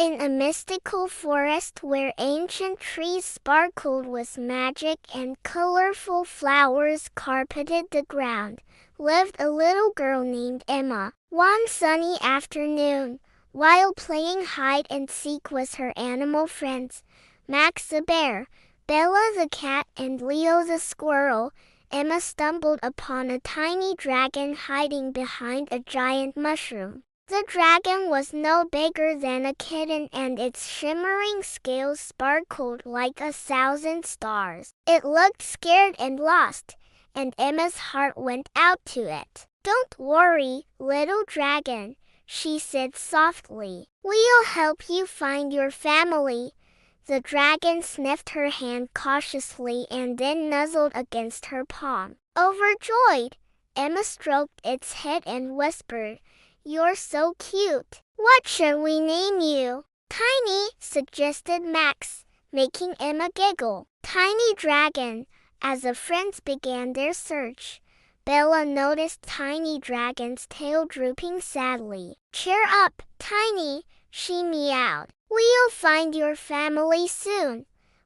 in a mystical forest where ancient trees sparkled with magic and colorful flowers carpeted the ground, lived a little girl named Emma. One sunny afternoon, while playing hide and seek with her animal friends, Max the bear, Bella the cat, and Leo the squirrel, Emma stumbled upon a tiny dragon hiding behind a giant mushroom. The dragon was no bigger than a kitten, and its shimmering scales sparkled like 1,000 stars. It looked scared and lost, and Emma's heart went out to it. "Don't worry, little dragon," she said softly. "We'll help you find your family." The dragon sniffed her hand cautiously and then nuzzled against her palm. Overjoyed, Emma stroked its head and whispered, "You're so cute. What should we name you?" "Tiny," suggested Max, making Emma giggle. "Tiny Dragon." As the friends began their search, Bella noticed Tiny Dragon's tail drooping sadly. "Cheer up, Tiny," she meowed. "We'll find your family soon."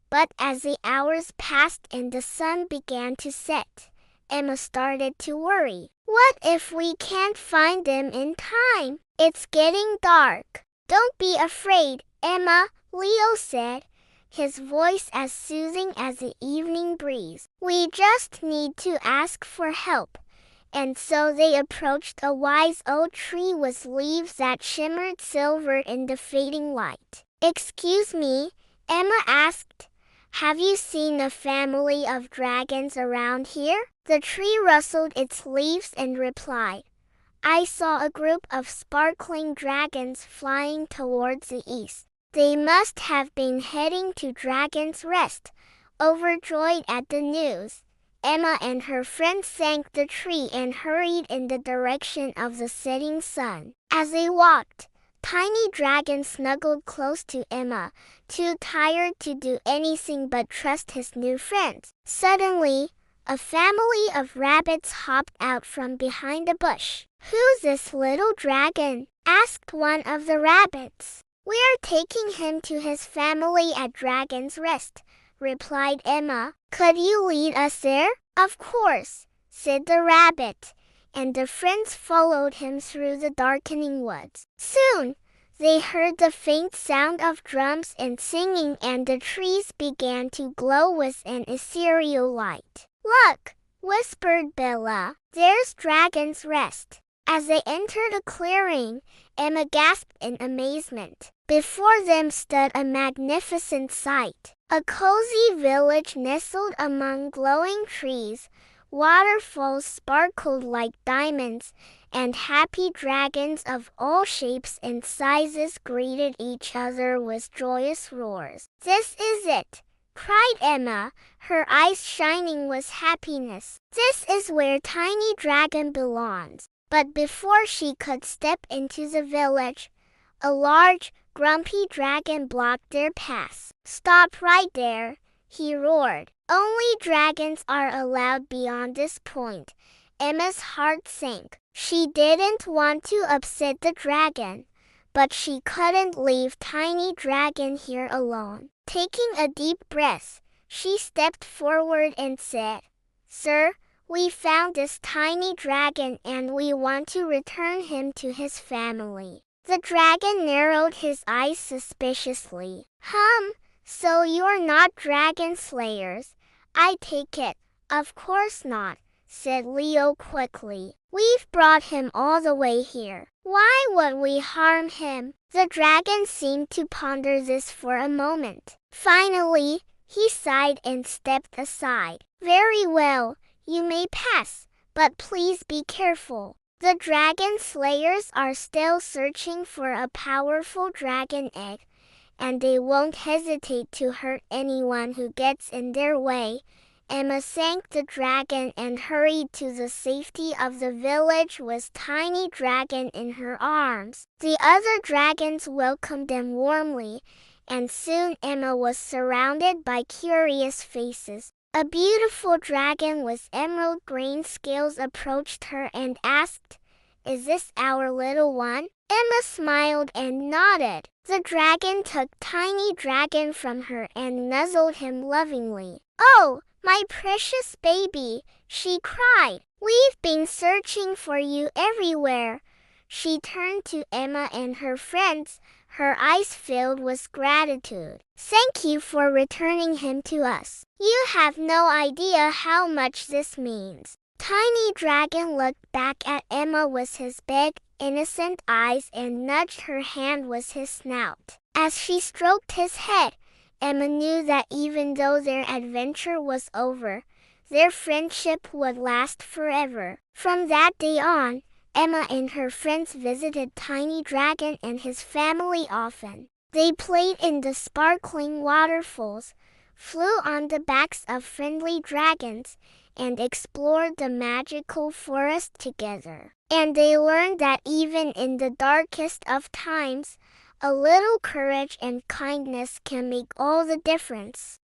But as the hours passed and the sun began to set, Emma started to worry. "What if we can't find them in time? It's getting dark." "Don't be afraid, Emma," Leo said, his voice as soothing as the evening breeze. "We just need to ask for help." And so they approached a wise old tree with leaves that shimmered silver in the fading light. "Excuse me," Emma asked, "have you seen a family of dragons around here?" The tree rustled its leaves and replied, "I saw a group of sparkling dragons flying towards the east. They must have been heading to Dragon's Rest." Overjoyed at the news, Emma and her friends thanked the tree and hurried in the direction of the setting sun. As they walked, Tiny Dragon snuggled close to Emma, too tired to do anything but trust his new friends. Suddenly, a family of rabbits hopped out from behind a bush. "Who's this little dragon?" asked one of the rabbits. "We're taking him to his family at Dragon's Rest," replied Emma. "Could you lead us there?" "Of course," said the rabbit, and the friends followed him through the darkening woods. Soon, they heard the faint sound of drums and singing, and the trees began to glow with an ethereal light. "Look," whispered Bella, "there's Dragon's Rest." As they entered a clearing, Emma gasped in amazement. Before them stood a magnificent sight. A cozy village nestled among glowing trees, waterfalls sparkled like diamonds, and happy dragons of all shapes and sizes greeted each other with joyous roars. "This is it," cried Emma, her eyes shining with happiness. "This is where Tiny Dragon belongs." But before she could step into the village, a large, grumpy dragon blocked their path. "Stop right there," he roared. "Only dragons are allowed beyond this point." Emma's heart sank. She didn't want to upset the dragon, but she couldn't leave Tiny Dragon here alone. Taking a deep breath, she stepped forward and said, "Sir, we found this tiny dragon and we want to return him to his family." The dragon narrowed his eyes suspiciously. So you're not dragon slayers, I take it." "Of course not," said Leo quickly. "We've brought him all the way here. Why would we harm him?" The dragon seemed to ponder this for a moment. Finally, he sighed and stepped aside. "Very well, you may pass, but please be careful. The dragon slayers are still searching for a powerful dragon egg, and they won't hesitate to hurt anyone who gets in their way." Emma thanked the dragon and hurried to the safety of the village with Tiny Dragon in her arms. The other dragons welcomed them warmly, and soon Emma was surrounded by curious faces. A beautiful dragon with emerald green scales approached her and asked, "Is this our little one?" Emma smiled and nodded. The dragon took Tiny Dragon from her and nuzzled him lovingly. "Oh, my precious baby," she cried. "We've been searching for you everywhere." She turned to Emma and her friends, her eyes filled with gratitude. "Thank you for returning him to us. You have no idea how much this means." Tiny Dragon looked back at Emma with his big, innocent eyes and nudged her hand with his snout. As she stroked his head, Emma knew that even though their adventure was over, their friendship would last forever. From that day on, Emma and her friends visited Tiny Dragon and his family often. They played in the sparkling waterfalls, flew on the backs of friendly dragons, and explored the magical forest together. And they learned that even in the darkest of times, a little courage and kindness can make all the difference.